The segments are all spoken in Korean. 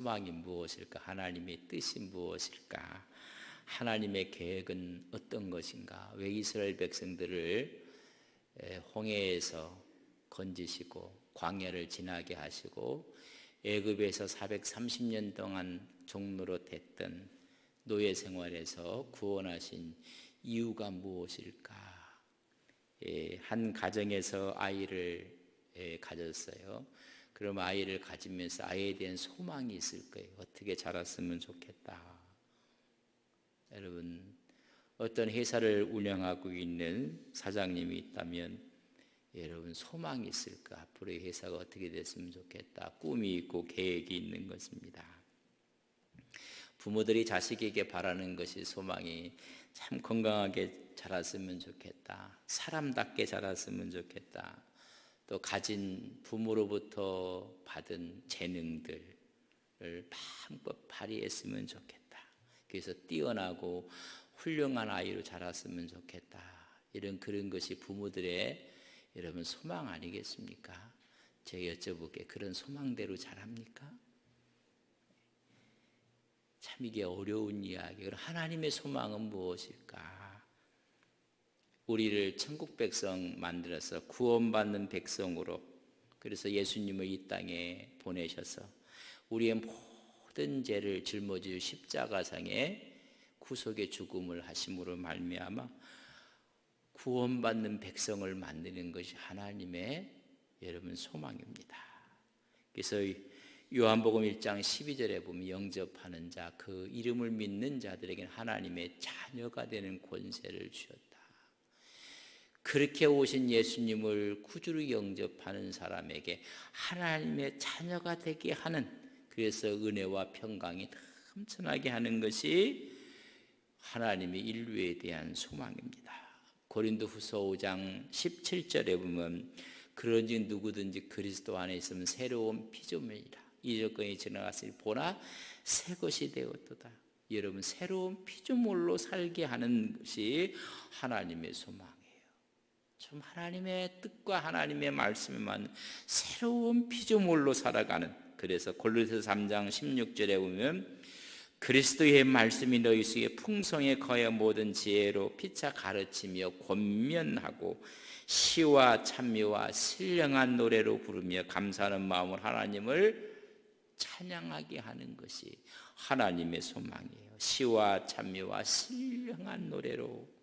소망이 무엇일까? 하나님의 뜻이 무엇일까? 하나님의 계획은 어떤 것인가? 왜 이스라엘 백성들을 홍해에서 건지시고 광야를 지나게 하시고 애굽에서 430년 동안 종로로 됐던 노예 생활에서 구원하신 이유가 무엇일까? 한 가정에서 아이를 가졌어요. 그럼 아이를 가지면서 아이에 대한 소망이 있을 거예요. 어떻게 자랐으면 좋겠다. 여러분, 어떤 회사를 운영하고 있는 사장님이 있다면 여러분 소망이 있을까? 앞으로의 회사가 어떻게 됐으면 좋겠다. 꿈이 있고 계획이 있는 것입니다. 부모들이 자식에게 바라는 것이 소망이 참 건강하게 자랐으면 좋겠다. 사람답게 자랐으면 좋겠다. 또 가진 부모로부터 받은 재능들을 마음껏 발휘했으면 좋겠다. 그래서 뛰어나고 훌륭한 아이로 자랐으면 좋겠다. 그런 것이 부모들의 여러분 소망 아니겠습니까? 제가 여쭤볼게, 그런 소망대로 자랍니까? 참 이게 어려운 이야기. 그럼 하나님의 소망은 무엇일까? 우리를 천국 백성 만들어서 구원받는 백성으로, 그래서 예수님을 이 땅에 보내셔서 우리의 모든 죄를 짊어질 십자가상에 구속의 죽음을 하심으로 말미암아 구원받는 백성을 만드는 것이 하나님의 여러분 소망입니다. 그래서 요한복음 1장 12절에 보면 영접하는 자, 그 이름을 믿는 자들에게는 하나님의 자녀가 되는 권세를 주셨다. 그렇게 오신 예수님을 구주로 영접하는 사람에게 하나님의 자녀가 되게 하는, 그래서 은혜와 평강이 넘쳐나게 하는 것이 하나님의 인류에 대한 소망입니다. 고린도후서 5장 17절에 보면 그런즉 누구든지 그리스도 안에 있으면 새로운 피조물이라. 이적권이 지나갔으니 보나 새 것이 되었도다. 여러분, 새로운 피조물로 살게 하는 것이 하나님의 소망이에요. 좀 하나님의 뜻과 하나님의 말씀에 맞는 새로운 피조물로 살아가는, 그래서 골로새서 3장 16절에 보면 그리스도의 말씀이 너희 속에 풍성에 거해 모든 지혜로 피차 가르치며 권면하고 시와 찬미와 신령한 노래로 부르며 감사하는 마음으로 하나님을 찬양하게 하는 것이 하나님의 소망이에요. 시와 찬미와 신령한 노래로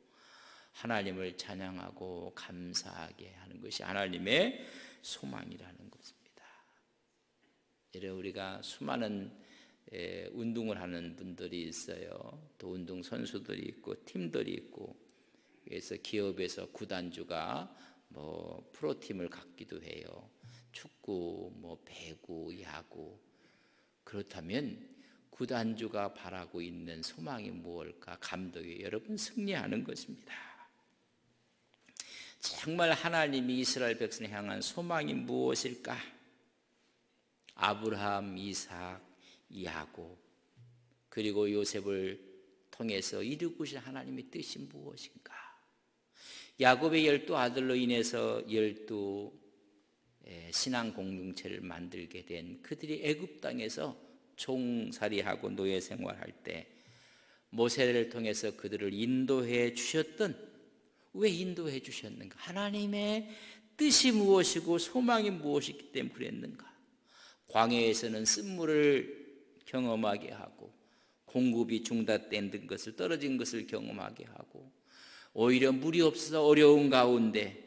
하나님을 찬양하고 감사하게 하는 것이 하나님의 소망이라는 것입니다. 여러분, 우리가 수많은 운동을 하는 분들이 있어요. 또 운동 선수들이 있고 팀들이 있고, 그래서 기업에서 구단주가 프로팀을 갖기도 해요. 축구, 배구, 야구. 그렇다면 구단주가 바라고 있는 소망이 무엇일까? 감독이 여러분 승리하는 것입니다. 정말 하나님이 이스라엘 백성을 향한 소망이 무엇일까? 아브라함, 이삭, 야곱, 그리고 요셉을 통해서 이루고신 하나님의 뜻이 무엇인가? 야곱의 12아들로 인해서 12 신앙 공동체를 만들게 된 그들이 애굽 땅에서 종살이하고 노예 생활할 때 모세를 통해서 그들을 인도해 주셨던, 왜 인도해 주셨는가? 하나님의 뜻이 무엇이고 소망이 무엇이기 때문에 그랬는가? 광야에서는 쓴물을 경험하게 하고 공급이 중단된 것을, 떨어진 것을 경험하게 하고, 오히려 물이 없어서 어려운 가운데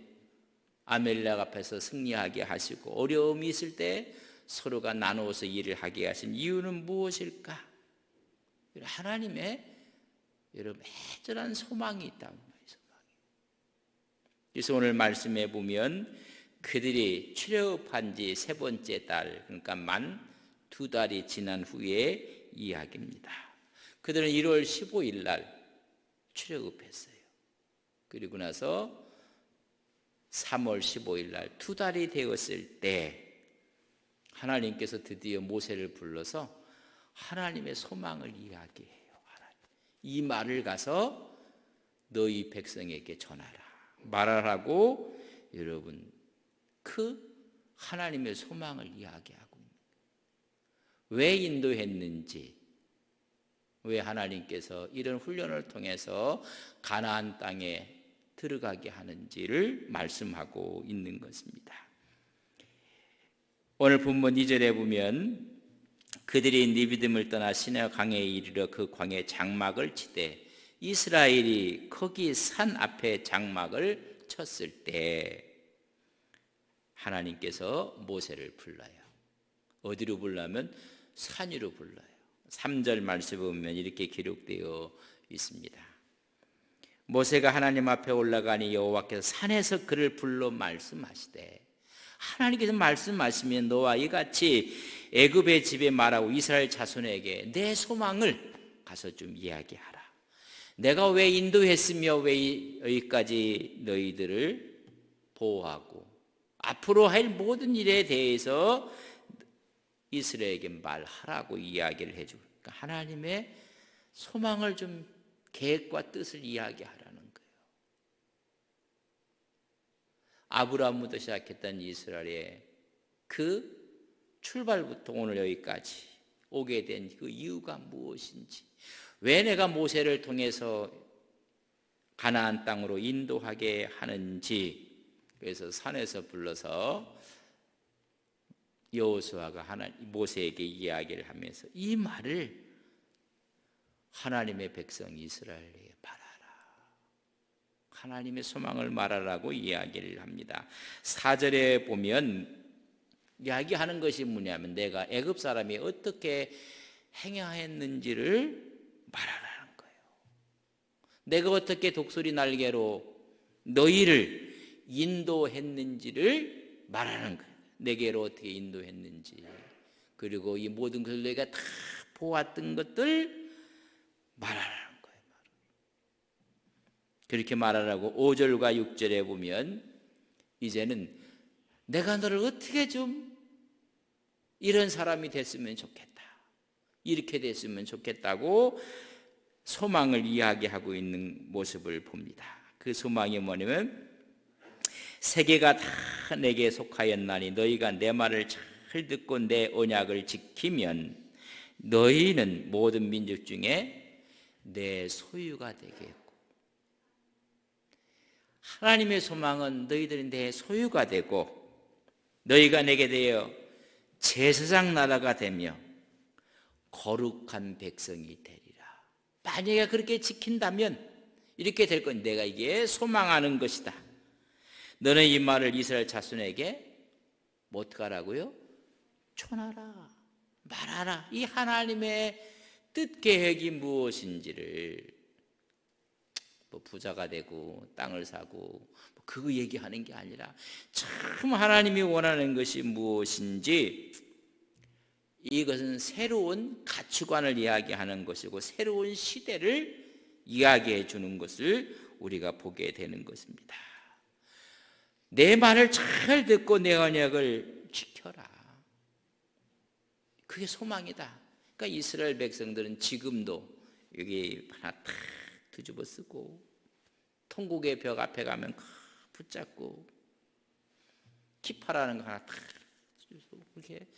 아멜렉 앞에서 승리하게 하시고, 어려움이 있을 때 서로가 나누어서 일을 하게 하신 이유는 무엇일까? 하나님의 여러분 애절한 소망이 있다는 거예요. 그래서 오늘 말씀해 보면 그들이 출애굽한 지 3번째 달, 그러니까 만 2달이 지난 후에 이야기입니다. 그들은 1월 15일 날 출애굽했어요. 그리고 나서 3월 15일 날 2달이 되었을 때 하나님께서 드디어 모세를 불러서 하나님의 소망을 이야기해요. 이 말을 가서 너희 백성에게 전하라, 말하라고 여러분 그 하나님의 소망을 이야기하고 있는 거예요. 왜 인도했는지, 왜 하나님께서 이런 훈련을 통해서 가나안 땅에 들어가게 하는지를 말씀하고 있는 것입니다. 오늘 본문 2절에 보면 그들이 니비딤을 떠나 시내 강에 이르러 그 광에 장막을 치되 이스라엘이 거기 산 앞에 장막을 쳤을 때 하나님께서 모세를 불러요. 어디로 불러면 산 위로 불러요. 3절 말씀에 보면 이렇게 기록되어 있습니다. 모세가 하나님 앞에 올라가니 여호와께서 산에서 그를 불러 말씀하시되, 하나님께서 말씀하시면 너와 이같이 애굽의 집에 말하고 이스라엘 자손에게 내 소망을 가서 좀 이야기하라. 내가 왜 인도했으며 왜 여기까지 너희들을 보호하고 앞으로 할 모든 일에 대해서 이스라엘에게 말하라고 이야기를 해주고, 그러니까 하나님의 소망을 좀 계획과 뜻을 이야기하라는 거예요. 아브라함부터 시작했던 이스라엘의 그 출발부터 오늘 여기까지 오게 된 그 이유가 무엇인지, 왜 내가 모세를 통해서 가나안 땅으로 인도하게 하는지, 그래서 산에서 불러서 여호수아가 모세에게 이야기를 하면서 이 말을 하나님의 백성 이스라엘에게 말하라, 하나님의 소망을 말하라고 이야기를 합니다. 4절에 보면 이야기하는 것이 뭐냐면 내가 애굽 사람이 어떻게 행하였는지를 말하라는 거예요. 내가 어떻게 독수리 날개로 너희를 인도했는지를 말하는 거예요. 내게로 어떻게 인도했는지, 그리고 이 모든 것을 내가 다 보았던 것들 말하라는 거예요. 그렇게 말하라고 5절과 6절에 보면 이제는 내가 너를 어떻게 좀 이런 사람이 됐으면 좋겠다, 이렇게 됐으면 좋겠다고 소망을 이야기하고 있는 모습을 봅니다. 그 소망이 뭐냐면 세계가 다 내게 속하였나니 너희가 내 말을 잘 듣고 내 언약을 지키면 너희는 모든 민족 중에 내 소유가 되겠고, 하나님의 소망은 너희들이 내 소유가 되고 너희가 내게 되어 제사장 나라가 되며 거룩한 백성이 되리라. 만약에 그렇게 지킨다면 이렇게 될 건 내가 이게 소망하는 것이다. 너는 이 말을 이스라엘 자손에게 뭐 어떻게 하라고요? 전하라, 말하라. 이 하나님의 뜻 계획이 무엇인지를, 뭐 부자가 되고 땅을 사고 그거 얘기하는 게 아니라 참 하나님이 원하는 것이 무엇인지, 이것은 새로운 가치관을 이야기하는 것이고 새로운 시대를 이야기해 주는 것을 우리가 보게 되는 것입니다. 내 말을 잘 듣고 내 언약을 지켜라. 그게 소망이다. 그러니까 이스라엘 백성들은 지금도 여기 하나 탁 뒤집어 쓰고 통곡의 벽 앞에 가면 붙잡고 키파라는 거 하나 탁 그렇게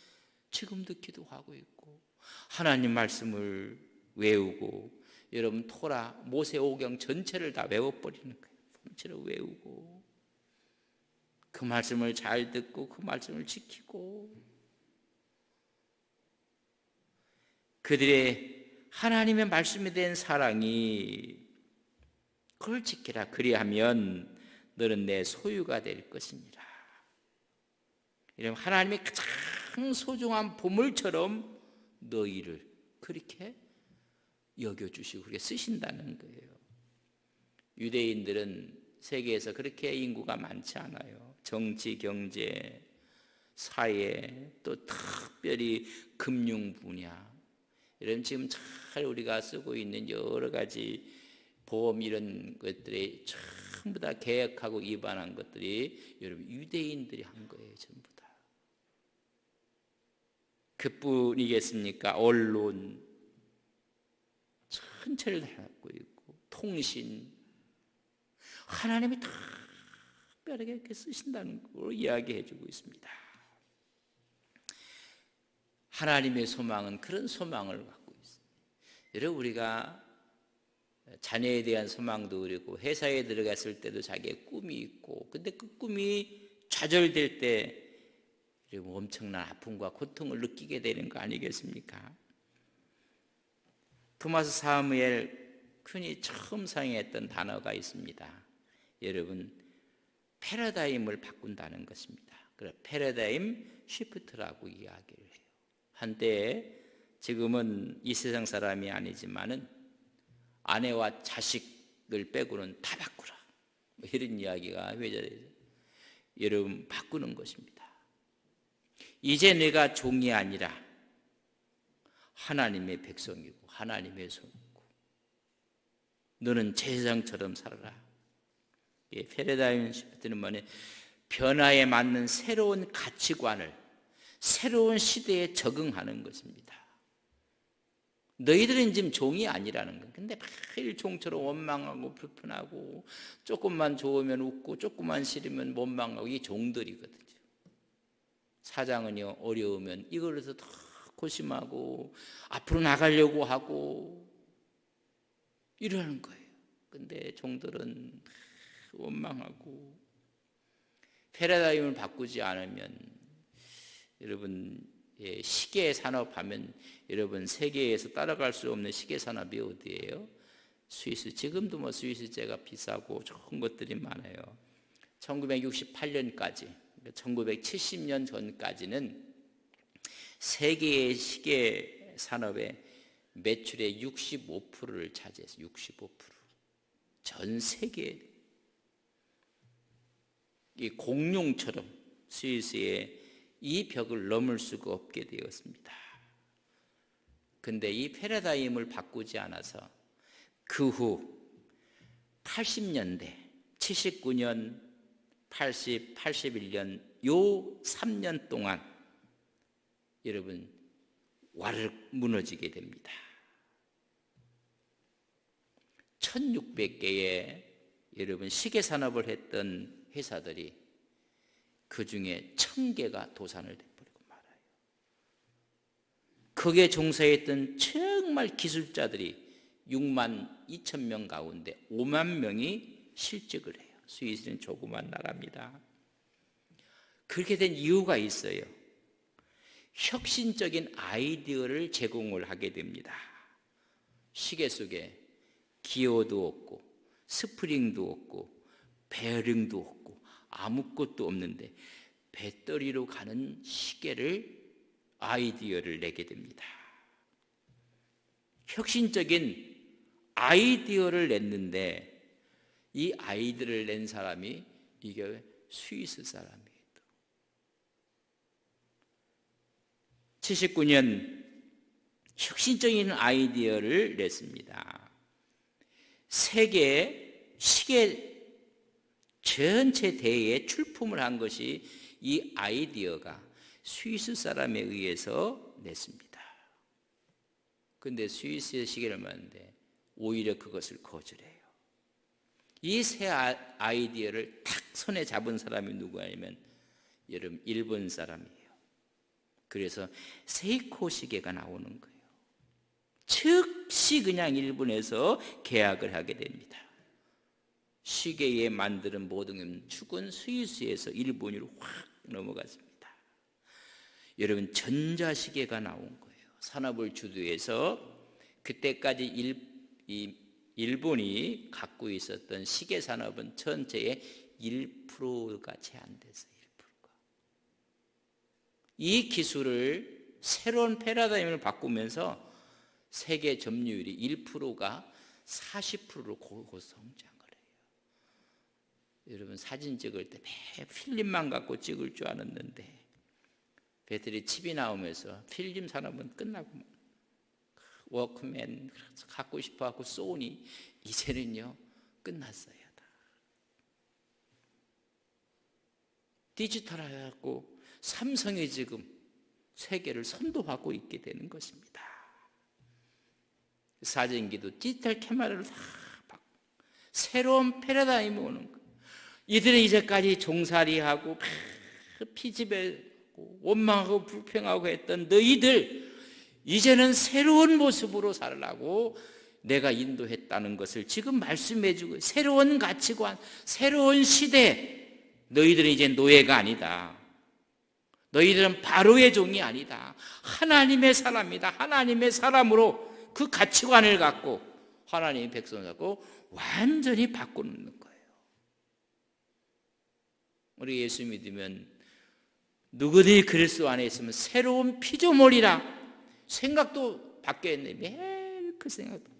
지금도 기도하고 있고 하나님 말씀을 외우고, 여러분 토라 모세오경 전체를 다 외워버리는 거예요. 전체를 외우고 그 말씀을 잘 듣고 그 말씀을 지키고 그들의 하나님의 말씀에 대한 사랑이, 그걸 지키라. 그리하면 너는 내 소유가 될 것이니라. 이러면 하나님의 가장 소중한 보물처럼 너희를 그렇게 여겨주시고 그렇게 쓰신다는 거예요. 유대인들은 세계에서 그렇게 인구가 많지 않아요. 정치, 경제, 사회, 또 특별히 금융 분야, 이런 지금 잘 우리가 쓰고 있는 여러 가지 보험 이런 것들이 전부 다 개혁하고 위반한 것들이 여러분 유대인들이 한 거예요. 전부 다. 그뿐이겠습니까? 언론 전체를 다 갖고 있고 통신, 하나님이 특별하게 이렇게 쓰신다는 걸 이야기해 주고 있습니다. 하나님의 소망은 그런 소망을 갖고 있어요. 여러분, 우리가 자녀에 대한 소망도 그리고 회사에 들어갔을 때도 자기의 꿈이 있고, 근데 그 꿈이 좌절될 때 엄청난 아픔과 고통을 느끼게 되는 거 아니겠습니까? 토마스 사무엘 퀸이 처음 사용했던 단어가 있습니다. 여러분, 패러다임을 바꾼다는 것입니다. 그래서 패러다임 시프트라고 이야기를 해요. 한때, 지금은 이 세상 사람이 아니지만은 아내와 자식을 빼고는 다 바꾸라, 이런 이야기가 회자되죠. 여러분, 바꾸는 것입니다. 이제 내가 종이 아니라 하나님의 백성이고 하나님의 손이고, 너는 제사장처럼 살아라. 패러다임 시프트는 뭐냐? 변화에 맞는 새로운 가치관을, 새로운 시대에 적응하는 것입니다. 너희들은 지금 종이 아니라는 거예요. 근데 매일 종처럼 원망하고 불편하고, 조금만 좋으면 웃고 조금만 싫으면 원망하고, 이게 종들이거든요. 사장은요, 어려우면 이걸로서 더 고심하고 앞으로 나가려고 하고 이러는 거예요. 근데 종들은 원망하고, 패러다임을 바꾸지 않으면, 여러분, 시계 산업하면 여러분, 세계에서 따라갈 수 없는 시계 산업이 어디예요? 스위스. 지금도 뭐 스위스제가 비싸고 좋은 것들이 많아요. 1968년까지, 1970년 전까지는 세계의 시계 산업의 매출의 65%를 차지했어요. 65%. 전 세계. 이 공룡처럼 스위스의 이 벽을 넘을 수가 없게 되었습니다. 근데 이 패러다임을 바꾸지 않아서 그 후 80년대, 79년, 80, 81년 요 3년 동안 여러분, 와르르 무너지게 됩니다. 1600개의 여러분 시계 산업을 했던 회사들이 그 중에 1000개가 도산을 돼버리고 말아요. 거기에 종사했던 정말 기술자들이 6만 2천 명 가운데 5만 명이 실직을 해요. 스위스는 조그만 나라입니다. 그렇게 된 이유가 있어요. 혁신적인 아이디어를 제공을 하게 됩니다. 시계 속에 기어도 없고 스프링도 없고 베어링도 없고 아무것도 없는데 배터리로 가는 시계를, 아이디어를 내게 됩니다. 혁신적인 아이디어를 냈는데, 이 아이디어를 낸 사람이 이게 스위스 사람이에요. 79년 혁신적인 아이디어를 냈습니다. 세계 시계 전체 대회에 출품을 한 것이 이 아이디어가 스위스 사람에 의해서 냈습니다. 그런데 스위스의 시계를 만드는데 오히려 그것을 거절해요. 이 새 아이디어를 탁 손에 잡은 사람이 누구냐면 여러분, 일본 사람이에요. 그래서 세이코 시계가 나오는 거예요. 즉시 그냥 일본에서 계약을 하게 됩니다. 시계에 만드는 모든 축은 스위스에서 일본으로 확 넘어갔습니다. 여러분, 전자시계가 나온 거예요. 산업을 주도해서 그때까지 일본이 갖고 있었던 시계 산업은 전체의 1%가 제한됐어요. 1%가. 이 기술을, 새로운 패러다임을 바꾸면서 세계 점유율이 1%가 40%로 고성장을 해요. 여러분, 사진 찍을 때 매 필름만 갖고 찍을 줄 알았는데 배터리 칩이 나오면서 필름 산업은 끝나고, 워크맨 갖고 싶어 하고 소니, 이제는요 끝났어요. 다 디지털화하고 삼성이 지금 세계를 선도하고 있게 되는 것입니다. 사진기도 디지털 카메라를 다 바꾸고 새로운 패러다임이 오는 거예요. 이들은 이제까지 종살이하고 피집에 했고 원망하고 불평하고 했던 너희들 이제는 새로운 모습으로 살라고 내가 인도했다는 것을 지금 말씀해 주고, 새로운 가치관, 새로운 시대, 너희들은 이제 노예가 아니다. 너희들은 바로의 종이 아니다. 하나님의 사람이다. 하나님의 사람으로 그 가치관을 갖고 하나님의 백성을 갖고 완전히 바꾸는 거예요. 우리 예수 믿으면 누구든지 그리스도 안에 있으면 새로운 피조물이라. 생각도 바뀌었네. 매일 그 생각도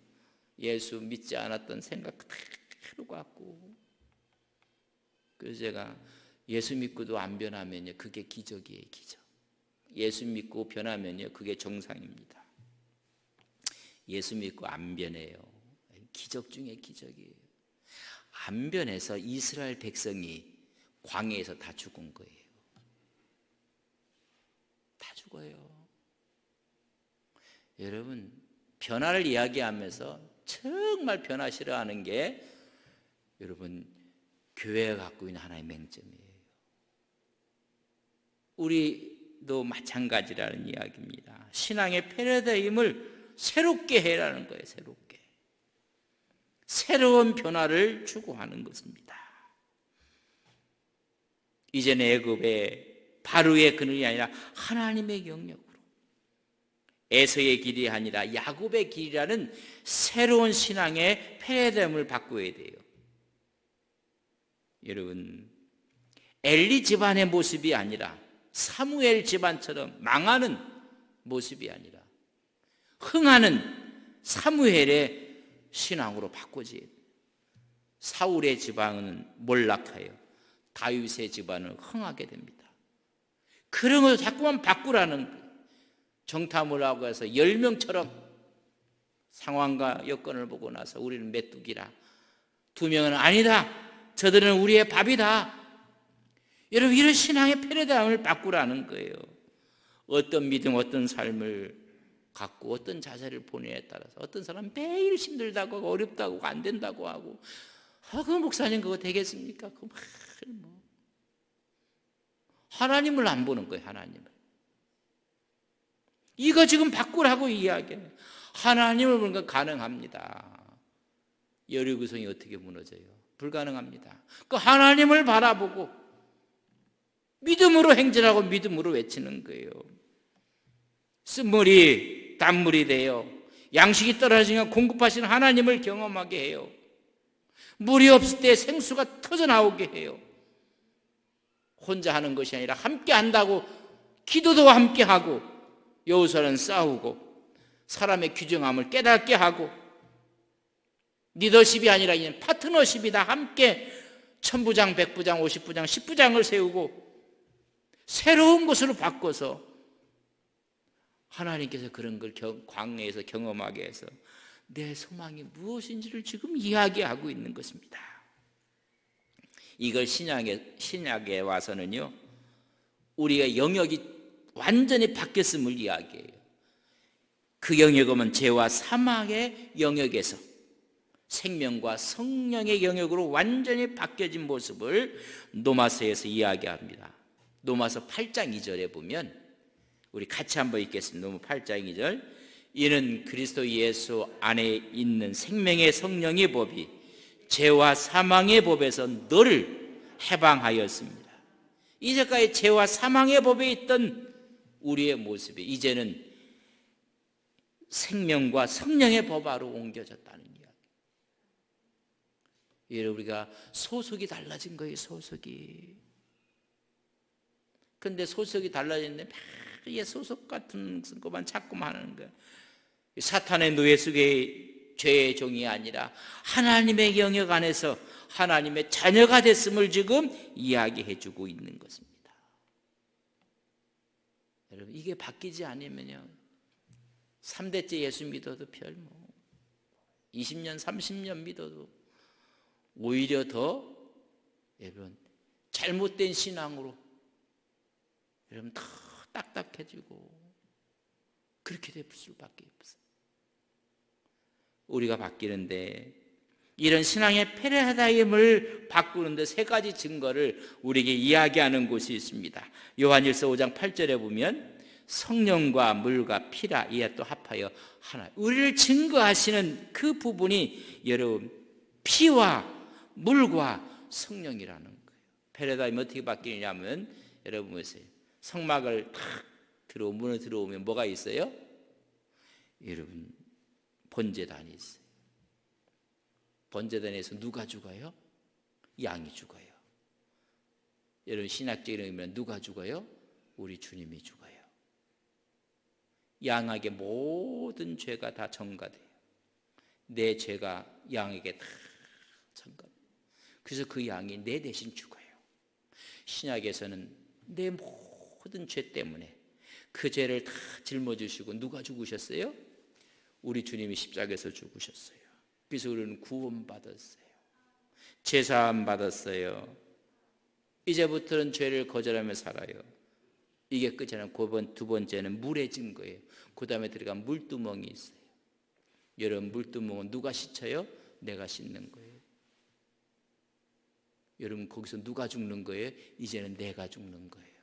예수 믿지 않았던 생각 그대로 갖고. 그래서 제가 예수 믿고도 안 변하면요, 그게 기적이에요. 기적. 예수 믿고 변하면요, 그게 정상입니다. 예수 믿고 안 변해요, 기적 중에 기적이에요. 안 변해서 이스라엘 백성이 광야에서 다 죽은 거예요. 다 죽어요. 여러분, 변화를 이야기하면서 정말 변화 싫어하는 게 여러분 교회가 갖고 있는 하나의 맹점이에요. 우리도 마찬가지라는 이야기입니다. 신앙의 패러다임을 새롭게 해라는 거예요. 새롭게. 새로운 변화를 추구하는 것입니다. 이제는 애굽의 바로의 그늘이 아니라 하나님의 영역으로, 에서의 길이 아니라 야곱의 길이라는 새로운 신앙의 패러다임을 바꿔야 돼요. 여러분, 엘리 집안의 모습이 아니라 사무엘 집안처럼 망하는 모습이 아니라 흥하는 사무엘의 신앙으로 바꿔줘야 돼요. 사울의 집안은 몰락하여 다윗의 집안은 흥하게 됩니다. 그런 걸 자꾸만 바꾸라는 거예요. 정탐을 하고 해서 10명처럼 상황과 여건을 보고 나서 우리는 메뚜기라, 2명은 아니다, 저들은 우리의 밥이다. 여러분, 이런 신앙의 패러다임을 바꾸라는 거예요. 어떤 믿음, 어떤 삶을 갖고 어떤 자세를 보내에 따라서 어떤 사람은 매일 힘들다고 하고 어렵다고 하고 안 된다고 하고, 그 목사님 그거 되겠습니까? 하나님을 안 보는 거예요. 하나님을. 이거 지금 바꾸라고 이야기해요. 하나님을 보는 건 가능합니다. 여리고성이 어떻게 무너져요? 불가능합니다. 그 하나님을 바라보고 믿음으로 행진하고 믿음으로 외치는 거예요. 쓴물이 단물이 돼요. 양식이 떨어지면 공급하시는 하나님을 경험하게 해요. 물이 없을 때 생수가 터져나오게 해요. 혼자 하는 것이 아니라 함께 한다고, 기도도 함께 하고, 여호수아는 싸우고 사람의 규정함을 깨닫게 하고, 리더십이 아니라 이제 파트너십이다. 함께 1000부장, 100부장, 50부장, 10부장을 세우고 새로운 것으로 바꿔서 하나님께서 그런 걸 광야에서 경험하게 해서 내 소망이 무엇인지를 지금 이야기하고 있는 것입니다. 이걸 신약에 와서는요, 우리가 영역이 완전히 바뀌었음을 이야기해요. 그 영역은 죄와 사망의 영역에서 생명과 성령의 영역으로 완전히 바뀌어진 모습을 노마서에서 이야기합니다. 노마서 8장 2절에 보면, 우리 같이 한번 읽겠습니다. 노마 8장 2절. 이는 그리스도 예수 안에 있는 생명의 성령의 법이 죄와 사망의 법에서 너를 해방하였습니다. 이제까지 죄와 사망의 법에 있던 우리의 모습이 이제는 생명과 성령의 법 아래로 옮겨졌다는 이야기. 여러분, 우리가 소속이 달라진 거예요. 소속이. 근데 소속이 달라졌는데 막 소속 같은 것만 자꾸만 하는 거예요. 사탄의 노예 속의 죄의 종이 아니라 하나님의 영역 안에서 하나님의 자녀가 됐음을 지금 이야기해 주고 있는 것입니다. 여러분, 이게 바뀌지 않으면요, 3대째 예수 믿어도 20년, 30년 믿어도 오히려 더 여러분 잘못된 신앙으로 여러분 더 딱딱해지고 그렇게 될 수밖에 없어요. 우리가 바뀌는데 이런 신앙의 패러다임을 바꾸는데 세 가지 증거를 우리에게 이야기하는 곳이 있습니다. 요한일서 5장 8절에 보면 성령과 물과 피라 이에 또 합하여 하나. 우리를 증거하시는 그 부분이 여러분 피와 물과 성령이라는 거예요. 패러다임이 어떻게 바뀌느냐면 여러분 보세요. 성막을 탁 문을 들어오면 뭐가 있어요? 여러분 번제단이 있어요. 번제단에서 누가 죽어요? 양이 죽어요. 여러분 신학적인 의미는 누가 죽어요? 우리 주님이 죽어요. 양에게 모든 죄가 다 전가돼요. 내 죄가 양에게 다 전가돼요. 그래서 그 양이 내 대신 죽어요. 신약에서는 내 모든 죄 때문에 그 죄를 다 짊어지시고 누가 죽으셨어요? 우리 주님이 십자가에서 죽으셨어요. 그래서 우리는 구원받았어요. 제사함 받았어요. 이제부터는 죄를 거절하며 살아요. 이게 끝이 아니라 두 번째는 물의 증거예요. 그 다음에 들어간 물두멍이 있어요. 여러분 물두멍은 누가 씻어요? 내가 씻는 거예요. 여러분 거기서 누가 죽는 거예요? 이제는 내가 죽는 거예요.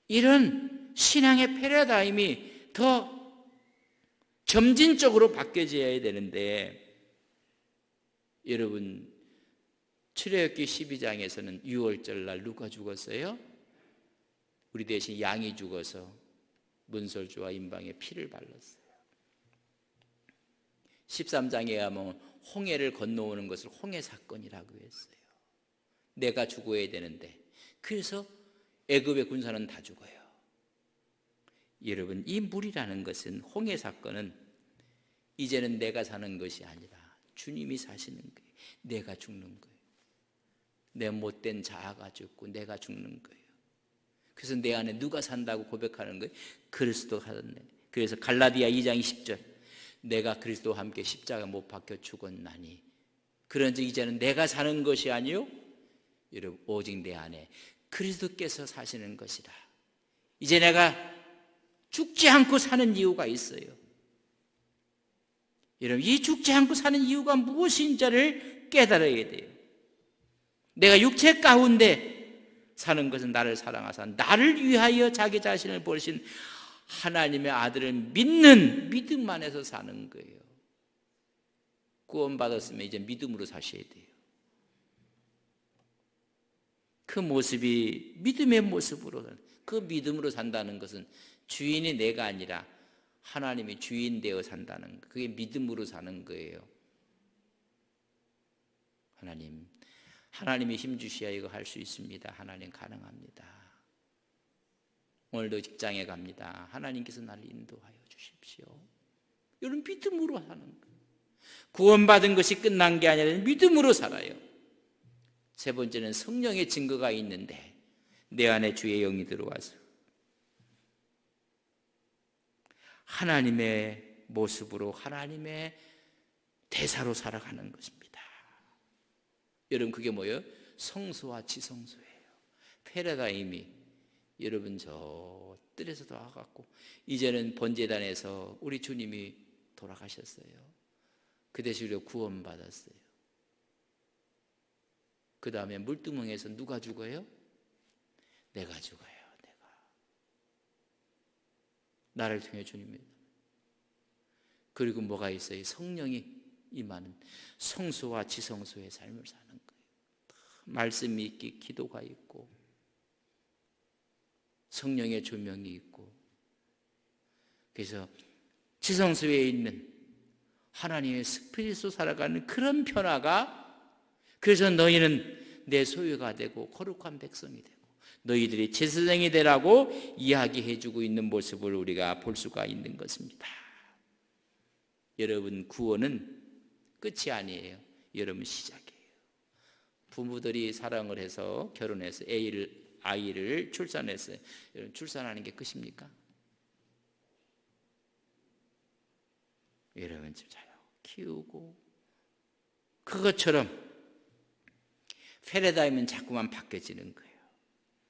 이런 신앙의 패러다임이 더 점진적으로 바뀌어져야 되는데 여러분 출애굽기 12장에서는 6월절 날 누가 죽었어요? 우리 대신 양이 죽어서 문설주와 임방에 피를 발랐어요. 13장에 가면 홍해를 건너오는 것을 홍해 사건이라고 했어요. 내가 죽어야 되는데 그래서 애굽의 군사는 다 죽어요. 여러분 이 물이라는 것은 홍해 사건은 이제는 내가 사는 것이 아니라 주님이 사시는 거예요. 내가 죽는 거예요. 내 못된 자아가 죽고 내가 죽는 거예요. 그래서 내 안에 누가 산다고 고백하는 거예요? 그리스도가 살았네. 그래서 갈라디아 2장 20절 내가 그리스도와 함께 십자가 못 박혀 죽었나니 그런즉 이제는 내가 사는 것이 아니요 여러분 오직 내 안에 그리스도께서 사시는 것이다. 이제 내가 죽지 않고 사는 이유가 있어요. 여러분 이 죽지 않고 사는 이유가 무엇인지를 깨달아야 돼요. 내가 육체 가운데 사는 것은 나를 사랑하사 나를 위하여 자기 자신을 버리신 하나님의 아들을 믿는 믿음 안에서 사는 거예요. 구원받았으면 이제 믿음으로 사셔야 돼요. 그 모습이 믿음의 모습으로 그 믿음으로 산다는 것은 주인이 내가 아니라 하나님이 주인 되어 산다는 거. 그게 믿음으로 사는 거예요. 하나님이 힘 주셔야 이거 할 수 있습니다. 하나님 가능합니다. 오늘도 직장에 갑니다. 하나님께서 나를 인도하여 주십시오. 이런 믿음으로 하는 거예요. 구원받은 것이 끝난 게 아니라 믿음으로 살아요. 세 번째는 성령의 증거가 있는데 내 안에 주의 영이 들어와서 하나님의 모습으로 하나님의 대사로 살아가는 것입니다. 여러분 그게 뭐예요? 성소와 지성소예요. 패러다임이 여러분 저 뜰에서 와갖고 이제는 번제단에서 우리 주님이 돌아가셨어요. 그 대신 우리가 구원받았어요. 그 다음에 물두멍에서 누가 죽어요? 내가 죽어요. 나를 통해 주님이. 그리고 뭐가 있어요? 성령이 임하는 성소와 지성소의 삶을 사는 거예요. 말씀이 있고 기도가 있고 성령의 조명이 있고 그래서 지성소에 있는 하나님의 스피릿으로 살아가는 그런 변화가 그래서 너희는 내 소유가 되고 거룩한 백성이 되고 너희들이 제사장이 되라고 이야기해주고 있는 모습을 우리가 볼 수가 있는 것입니다. 여러분 구원은 끝이 아니에요. 여러분 시작이에요. 부모들이 사랑을 해서 결혼해서 아이를 출산했어요. 여러분 출산하는 게 끝입니까? 여러분 좀 잘 키우고 그것처럼 패러다임은 자꾸만 바뀌어지는 거예요.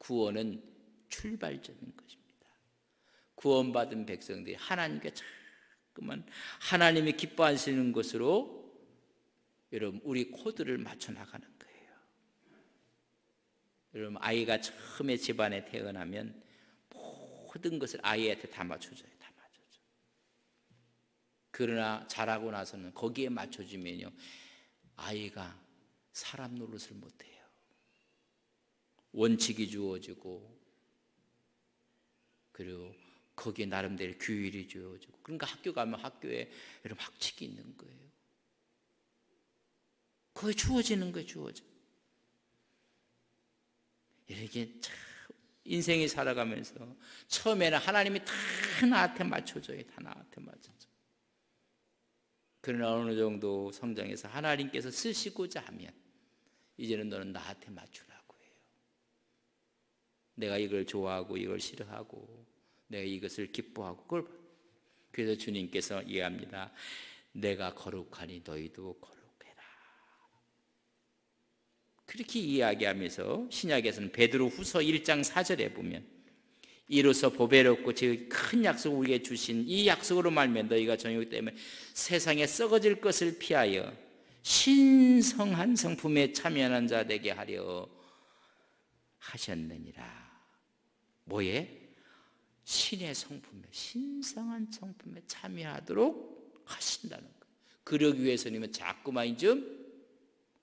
구원은 출발점인 것입니다. 구원받은 백성들이 하나님께 자꾸만 하나님이 기뻐하시는 것으로 여러분 우리 코드를 맞춰 나가는 거예요. 여러분 아이가 처음에 집안에 태어나면 모든 것을 아이한테 다 맞춰줘요. 다 맞춰줘. 그러나 자라고 나서는 거기에 맞춰주면요 아이가 사람 노릇을 못해요. 원칙이 주어지고 그리고 거기에 나름대로 규율이 주어지고 그러니까 학교 가면 학교에 여러분 학칙이 있는 거예요. 거기 주어지는 거예요. 주어져. 이렇게 참 인생이 살아가면서 처음에는 하나님이 다 나한테 맞춰줘요. 다 나한테 맞춰줘. 그러나 어느 정도 성장해서 하나님께서 쓰시고자 하면 이제는 너는 나한테 맞추라고 해요. 내가 이걸 좋아하고 이걸 싫어하고 내가 이것을 기뻐하고 그걸 그래서 주님께서 이해합니다. 내가 거룩하니 너희도 거룩해라. 그렇게 이야기하면서 신약에서는 베드로후서 1장 4절에 보면 이로써 보배롭고 즉 큰 약속을 우리에게 주신 이 약속으로 말미암아 너희가 정욕 때문에 세상에 썩어질 것을 피하여 신성한 성품에 참여하는 자 되게 하려 하셨느니라. 뭐에? 신의 성품에 신성한 성품에 참여하도록 하신다는 거예요. 그러기 위해서는 자꾸만 좀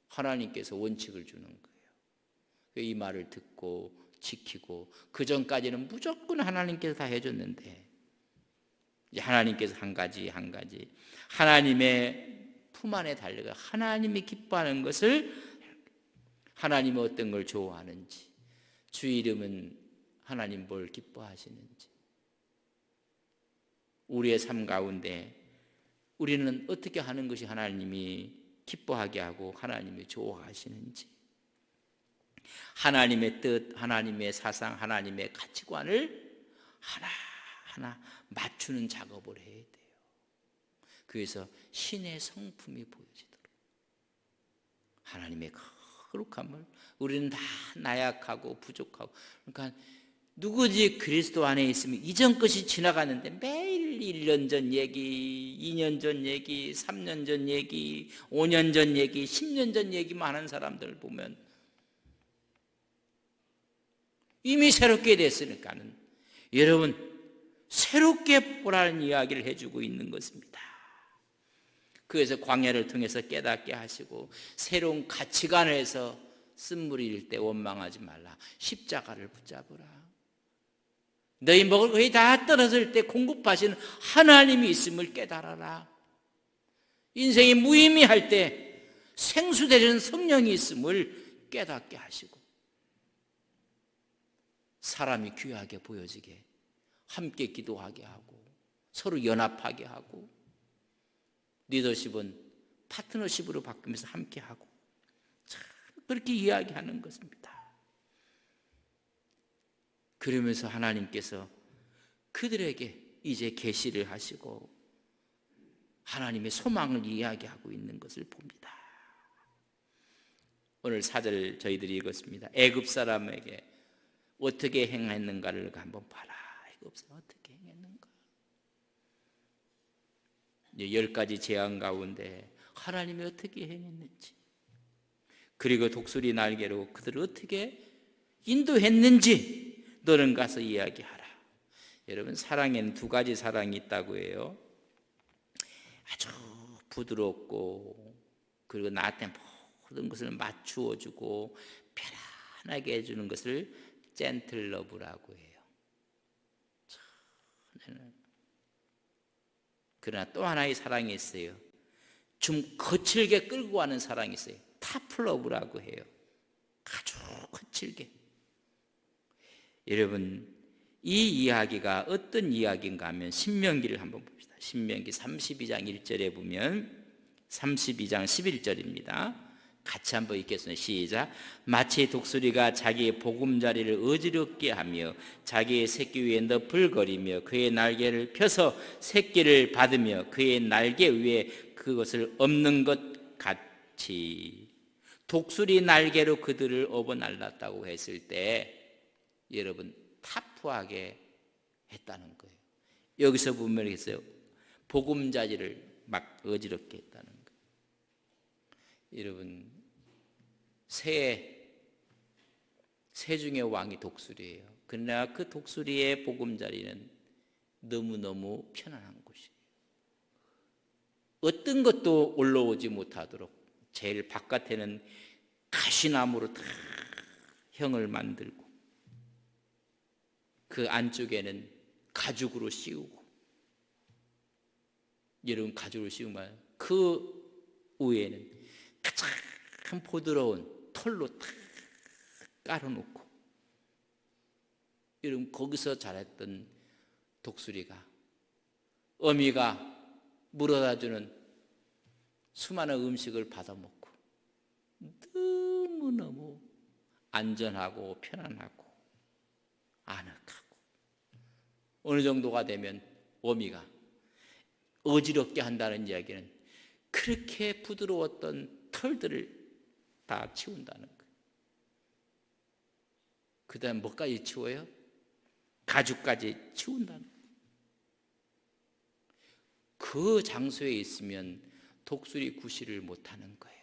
하나님께서 원칙을 주는 거예요. 이 말을 듣고 지키고 그 전까지는 무조건 하나님께서 다 해줬는데 이제 하나님께서 한 가지 하나님의 품 안에 달려가 하나님이 기뻐하는 것을 하나님이 어떤 걸 좋아하는지 주 이름은 하나님 뭘 기뻐하시는지 우리의 삶 가운데 우리는 어떻게 하는 것이 하나님이 기뻐하게 하고 하나님이 좋아하시는지 하나님의 뜻, 하나님의 사상, 하나님의 가치관을 하나하나 맞추는 작업을 해야 돼요. 그래서 신의 성품이 보여지도록 하나님의 거룩함을 우리는 다 나약하고 부족하고 그러니까 누구지 그리스도 안에 있으면 이전 것이 지나갔는데 매일 1년 전 얘기, 2년 전 얘기, 3년 전 얘기, 5년 전 얘기, 10년 전 얘기만 하는 사람들 보면 이미 새롭게 됐으니까는 여러분 새롭게 보라는 이야기를 해주고 있는 것입니다. 그래서 광야를 통해서 깨닫게 하시고 새로운 가치관에서 쓴물일 때 원망하지 말라. 십자가를 붙잡으라. 너희 먹을 것이 다 떨어질 때 공급하시는 하나님이 있음을 깨달아라. 인생이 무의미할 때 생수되는 성령이 있음을 깨닫게 하시고 사람이 귀하게 보여지게 함께 기도하게 하고 서로 연합하게 하고 리더십은 파트너십으로 바꾸면서 함께 하고 그렇게 이야기하는 것입니다. 그러면서 하나님께서 그들에게 이제 계시를 하시고 하나님의 소망을 이야기하고 있는 것을 봅니다. 오늘 4절 저희들이 읽었습니다. 애굽 사람에게 어떻게 행했는가를 한번 봐라. 애굽 사람 어떻게 행했는가. 10가지 재앙 가운데 하나님이 어떻게 행했는지 그리고 독수리 날개로 그들을 어떻게 인도했는지 너는 가서 이야기하라. 여러분 사랑에는 2가지 사랑이 있다고 해요. 아주 부드럽고 그리고 나한테 모든 것을 맞추어주고 편안하게 해주는 것을 젠틀 러브라고 해요. 그러나 또 하나의 사랑이 있어요. 좀 거칠게 끌고 가는 사랑이 있어요. 타프 러브라고 해요. 아주 거칠게. 여러분 이 이야기가 어떤 이야기인가 하면 신명기를 한번 봅시다. 신명기 32장 1절에 보면 32장 11절입니다. 같이 한번 읽겠습니다. 시작. 마치 독수리가 자기의 보금자리를 어지럽게 하며 자기의 새끼 위에 너풀거리며 그의 날개를 펴서 새끼를 받으며 그의 날개 위에 그것을 엎는 것 같이 독수리 날개로 그들을 업어 날랐다고 했을 때 여러분 타프하게 했다는 거예요. 여기서 보면 있어요. 보금자리를 막 어지럽게 했다는 거예요. 여러분, 새 중의 왕이 독수리예요. 그러나 그 독수리의 보금자리는 너무너무 편안한 곳이에요. 어떤 것도 올라오지 못하도록 제일 바깥에는 가시나무로 다 형을 만들고 그 안쪽에는 가죽으로 씌우고, 여러분 가죽으로 씌우면 그 위에는 가장 부드러운 털로 다 깔아놓고, 여러분 거기서 자랐던 독수리가 어미가 물어다주는 수많은 음식을 받아먹고 너무너무 안전하고 편안하고 아늑하고, 어느 정도가 되면 어미가 어지럽게 한다는 이야기는 그렇게 부드러웠던 털들을 다 치운다는 거예요. 그 다음 뭐까지 치워요? 가죽까지 치운다는 거예요. 그 장소에 있으면 독수리 구실을 못하는 거예요.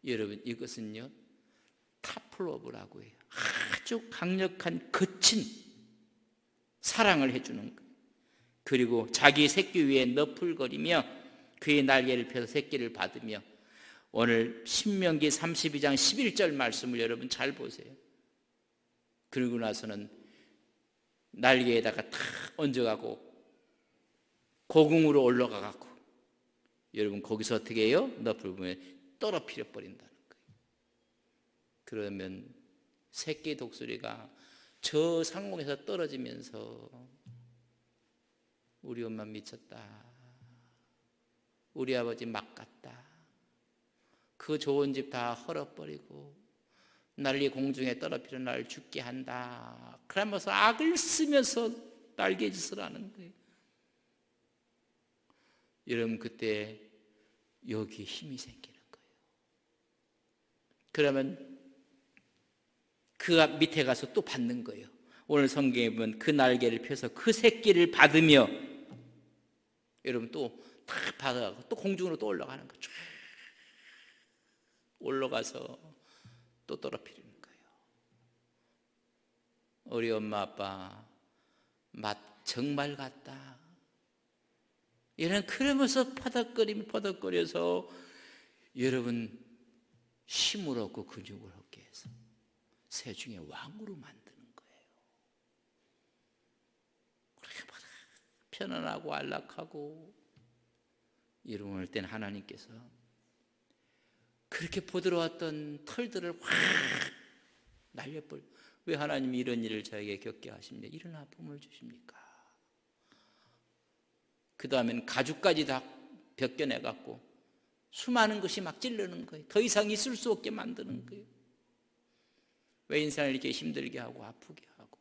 여러분, 이것은요 타플러브라고 해요. 아주 강력한 거친 사랑을 해주는 거예요. 그리고 자기 새끼 위에 너풀거리며 그의 날개를 펴서 새끼를 받으며, 오늘 신명기 32장 11절 말씀을 여러분 잘 보세요. 그러고 나서는 날개에다가 탁 얹어가고 고궁으로 올라가고, 여러분 거기서 어떻게 해요? 너풀 보면 떨어뜨려 버린다는 거예요. 그러면 새끼 독수리가 저 상공에서 떨어지면서 우리 엄마 미쳤다, 우리 아버지 막 갔다, 그 좋은 집 다 헐어버리고 난리 공중에 떨어뜨려 날 죽게 한다, 그러면서 악을 쓰면서 날개짓을 하는 거예요. 여러분 그때 여기에 힘이 생기는 거예요. 그러면 그 밑에 가서 또 받는 거예요. 오늘 성경에 보면 그 날개를 펴서 그 새끼를 받으며, 여러분 또 다 받아가고 또 공중으로 또 올라가는 거죠. 올라가서 또 떨어뜨리는 거예요. 우리 엄마 아빠 맛 정말 같다, 얘는 그러면서 퍼덕거려서 여러분 힘을 얻고 근육을 얻게 해서 새 중에 왕으로 만드는 거예요. 편안하고 안락하고, 이럴 땐 하나님께서 그렇게 부드러웠던 털들을 확 날려버려. 왜 하나님이 이런 일을 저에게 겪게 하십니까? 이런 아픔을 주십니까? 그 다음엔 가죽까지 다 벗겨내갖고 수많은 것이 막 찌르는 거예요. 더 이상 있을 수 없게 만드는 거예요. 왜 인생을 이렇게 힘들게 하고 아프게 하고.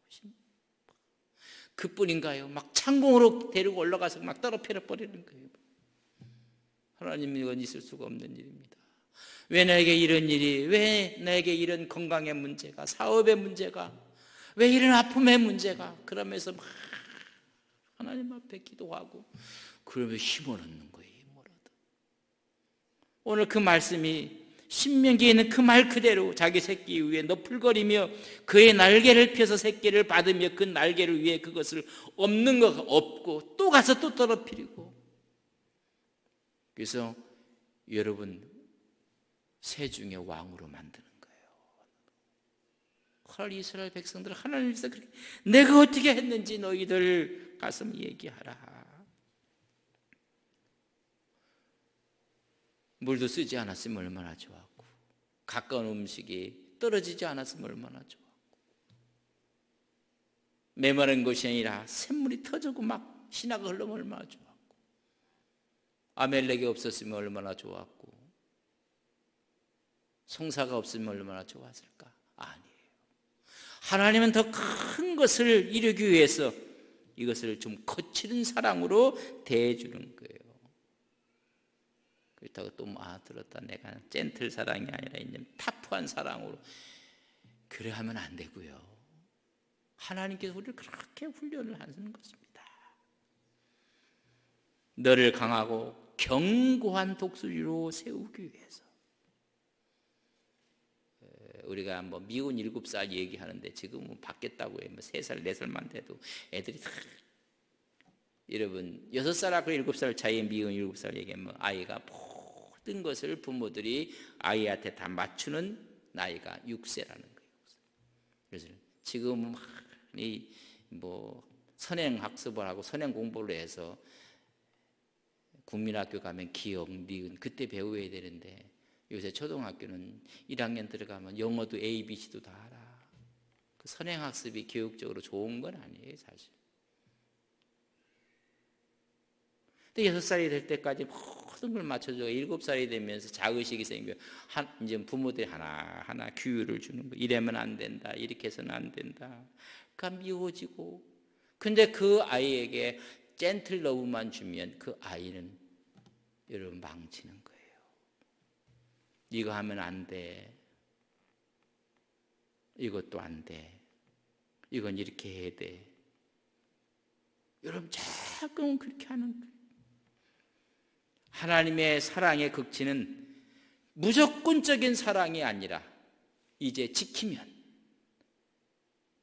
그뿐인가요? 막 창공으로 데리고 올라가서 막 떨어뜨려 버리는 거예요. 하나님, 이건 있을 수가 없는 일입니다. 왜 나에게 이런 일이, 왜 나에게 이런 건강의 문제가, 사업의 문제가, 왜 이런 아픔의 문제가, 그러면서 막 하나님 앞에 기도하고 그러면 힘을 얻는 거예요. 힘을 얻어. 오늘 그 말씀이 신명기에 있는 그 말 그대로 자기 새끼 위에 너풀거리며 그의 날개를 펴서 새끼를 받으며 그 날개를 위해 그것을 없는 거 없고 또 가서 또 떨어뜨리고. 그래서 여러분 새 중에 왕으로 만드는 거예요. 하나님, 이스라엘 백성들 하나님께서 그렇게 내가 어떻게 했는지 너희들 가서 얘기하라. 물도 쓰지 않았으면 얼마나 좋았고, 가까운 음식이 떨어지지 않았으면 얼마나 좋았고, 메마른 것이 아니라 샘물이 터지고 막 신화가 흘러면 얼마나 좋았고, 아멜렉이 없었으면 얼마나 좋았고, 송사가 없으면 얼마나 좋았을까? 아니에요. 하나님은 더 큰 것을 이루기 위해서 이것을 좀 거칠은 사랑으로 대해주는 거예요. 그렇다고 또 들었다, 내가 젠틀 사랑이 아니라 이제 타프한 사랑으로, 그래 하면 안 되고요. 하나님께서 우리를 그렇게 훈련을 하는 것입니다. 너를 강하고 견고한 독수리로 세우기 위해서. 우리가 뭐 미운 7살 얘기하는데 지금은 바뀌었다고 해요. 뭐 3살, 4살만 돼도 애들이 다, 여러분 6살하고 7살 차이에 미운 7살 얘기하면 아이가 모든 것을 부모들이 아이한테 다 맞추는 나이가 6세라는 거예요. 그래서 지금 많이 뭐 선행 학습을 하고 선행 공부를 해서 국민학교 가면 기억, 니은 그때 배워야 되는데 요새 초등학교는 1학년 들어가면 영어도 A, B, C도 다 알아. 그 선행학습이 교육적으로 좋은 건 아니에요, 사실. 근데 6살이 될 때까지 모든 걸 맞춰줘. 7살이 되면서 자의식이 생겨. 이제 부모들이 하나하나 규율을 주는 거. 이러면 안 된다. 이렇게 해서는 안 된다. 그러니까 미워지고. 근데 그 아이에게 젠틀 러브만 주면 그 아이는 여러분 망치는 거예요. 이거 하면 안 돼. 이것도 안 돼. 이건 이렇게 해야 돼. 여러분 자꾸 그렇게 하는 거예요. 하나님의 사랑의 극치는 무조건적인 사랑이 아니라 이제 지키면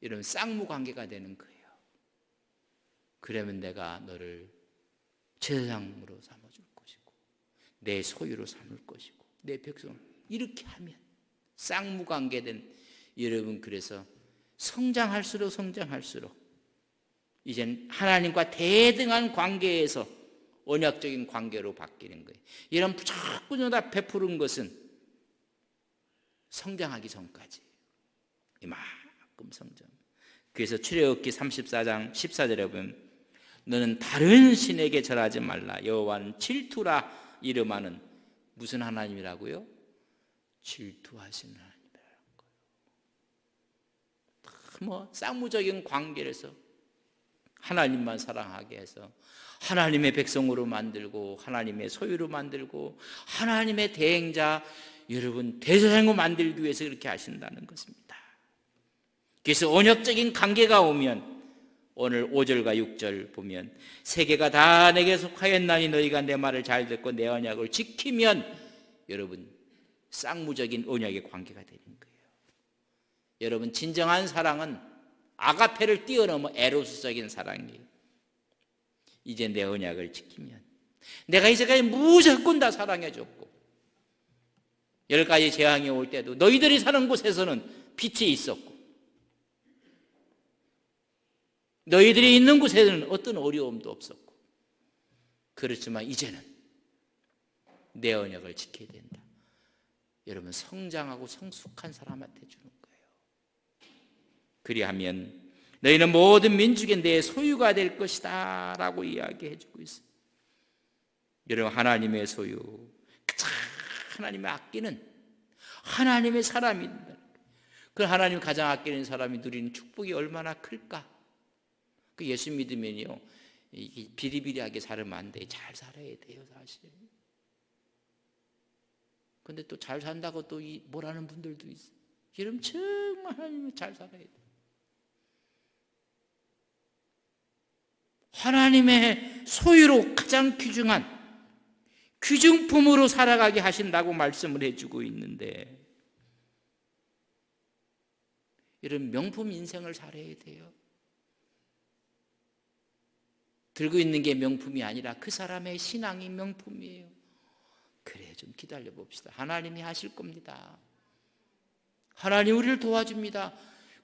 이런 쌍무관계가 되는 거예요. 그러면 내가 너를 제사장으로 삼아줄 것이고 내 소유로 삼을 것이고 내 백성 이렇게 하면 쌍무관계된 여러분 그래서 성장할수록 이젠 하나님과 대등한 관계에서 언약적인 관계로 바뀌는 거예요. 이런 무조건 다 베푸는 것은 성장하기 전까지 이만큼 성장. 그래서 출애굽기 34장 14절에 보면 너는 다른 신에게 절하지 말라. 여호와는 질투라 이름하는 무슨 하나님이라고요? 질투하시는 하나님이라는 거예요. 쌍무적인 관계에서 하나님만 사랑하게 해서 하나님의 백성으로 만들고 하나님의 소유로 만들고 하나님의 대행자 여러분 대제사장으로 만들기 위해서 그렇게 하신다는 것입니다. 그래서 언약적인 관계가 오면 오늘 5절과 6절 보면 세계가 다 내게 속하였나니 너희가 내 말을 잘 듣고 내 언약을 지키면 여러분 쌍무적인 언약의 관계가 되는 거예요. 여러분 진정한 사랑은 아가페를 뛰어넘어 에로스적인 사랑이에요. 이제 내 언약을 지키면 내가 이제까지 무조건 다 사랑해줬고 10가지 재앙이 올 때도 너희들이 사는 곳에서는 빛이 있었고 너희들이 있는 곳에는 어떤 어려움도 없었고 그렇지만 이제는 내 언약을 지켜야 된다. 여러분 성장하고 성숙한 사람한테 주는 거예요. 그리하면 너희는 모든 민족의 내 소유가 될 것이다 라고 이야기해 주고 있어요. 여러분 하나님의 소유 하나님의 아끼는 하나님의 사람입니다. 그 하나님 가장 아끼는 사람이 누리는 축복이 얼마나 클까. 그 예수 믿으면요 비리비리하게 살면 안 돼. 잘 살아야 돼요 사실. 근데 또 잘 산다고 또 뭐라는 분들도 있어요. 여러분 정말 하나님을 잘 살아야 돼요. 하나님의 소유로 가장 귀중한 귀중품으로 살아가게 하신다고 말씀을 해주고 있는데 이런 명품 인생을 살아야 돼요. 들고 있는 게 명품이 아니라 그 사람의 신앙이 명품이에요. 그래 좀 기다려 봅시다. 하나님이 하실 겁니다. 하나님 우리를 도와줍니다.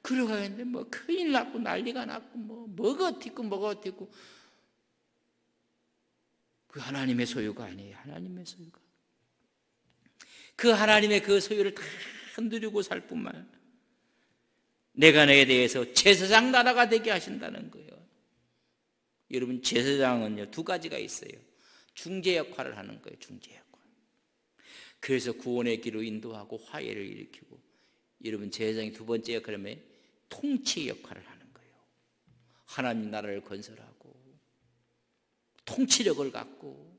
그러가는데 뭐 큰일 났고 난리가 났고 뭐가 어떻고 그 하나님의 소유가 아니에요. 하나님의 소유가 그 하나님의 그 소유를 다 누리고 살 뿐만 아니라 내가 너에 대해서 제사장 나라가 되게 하신다는 거예요. 여러분 제사장은요 2가지가 있어요. 중재 역할을 하는 거예요. 중재 역할. 그래서 구원의 길로 인도하고 화해를 일으키고 여러분 제사장이 2번째 역할은 통치 역할을 하는 거예요. 하나님 나라를 건설하고 통치력을 갖고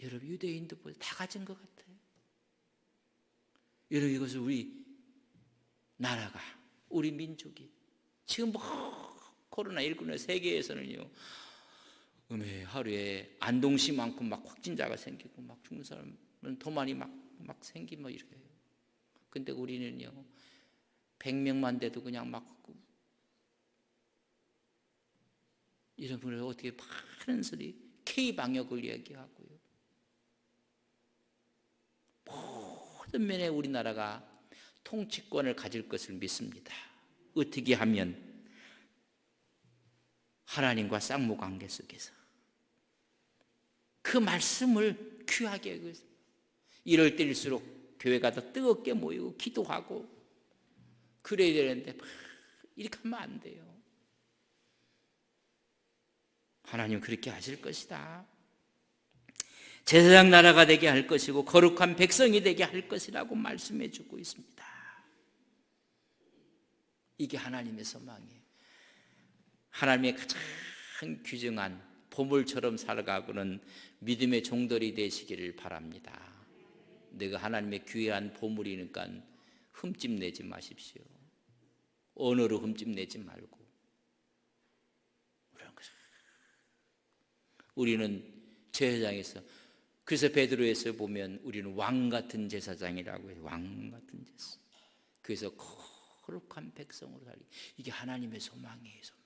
여러분 유대인도 다 가진 것 같아요. 여러분 이것을 우리 나라가 우리 민족이 지금 코로나19는 세계에서는요, 하루에 안동시만큼 막 확진자가 생기고 막 죽는 사람은 더 많이 막 생기고 이래요. 근데 우리는요, 100명만 돼도 그냥 막 이런 분을 어떻게 많은 소리 K방역을 얘기하고요. 모든 면에 우리나라가 통치권을 가질 것을 믿습니다. 어떻게 하면? 하나님과 쌍무관계 속에서 그 말씀을 귀하게 여기고 있습니다. 이럴 때일수록 교회가 더 뜨겁게 모이고 기도하고 그래야 되는데 이렇게 하면 안 돼요. 하나님 그렇게 하실 것이다. 제사장 나라가 되게 할 것이고 거룩한 백성이 되게 할 것이라고 말씀해 주고 있습니다. 이게 하나님의 소망이에요. 하나님의 가장 귀중한 보물처럼 살아가고는 믿음의 종들이 되시기를 바랍니다. 내가 하나님의 귀한 보물이니까 흠집 내지 마십시오. 언어로 흠집 내지 말고. 우리는 제사장에서, 그래서 베드로에서 보면 우리는 왕 같은 제사장이라고 해요. 왕 같은 제사. 그래서 거룩한 백성으로 살기. 이게 하나님의 소망이에요. 소망.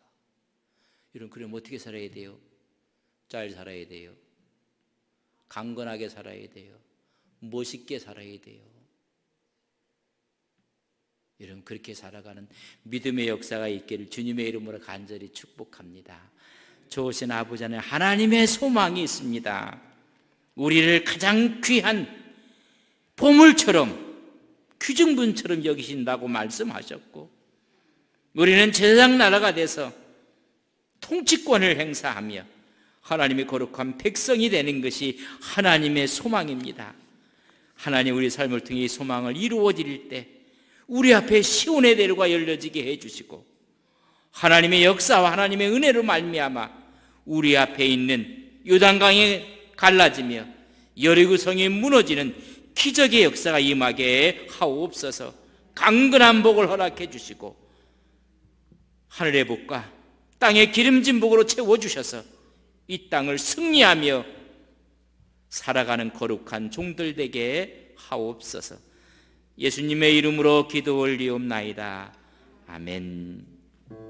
여러분, 그럼 어떻게 살아야 돼요? 잘 살아야 돼요. 강건하게 살아야 돼요. 멋있게 살아야 돼요. 여러분, 그렇게 살아가는 믿음의 역사가 있기를 주님의 이름으로 간절히 축복합니다. 좋으신 아버지 안에 하나님의 소망이 있습니다. 우리를 가장 귀한 보물처럼 귀중분처럼 여기신다고 말씀하셨고, 우리는 제사장 나라가 돼서 통치권을 행사하며 하나님의 거룩한 백성이 되는 것이 하나님의 소망입니다. 하나님, 우리 삶을 통해 이 소망을 이루어 드릴 때 우리 앞에 시온의 대로가 열려지게 해주시고, 하나님의 역사와 하나님의 은혜로 말미암아 우리 앞에 있는 요단강이 갈라지며 여리고성이 무너지는 기적의 역사가 임하게 하옵소서. 강건한 복을 허락해 주시고 하늘의 복과 땅의 기름진 복으로 채워주셔서 이 땅을 승리하며 살아가는 거룩한 종들 되게 하옵소서. 예수님의 이름으로 기도 올리옵나이다. 아멘.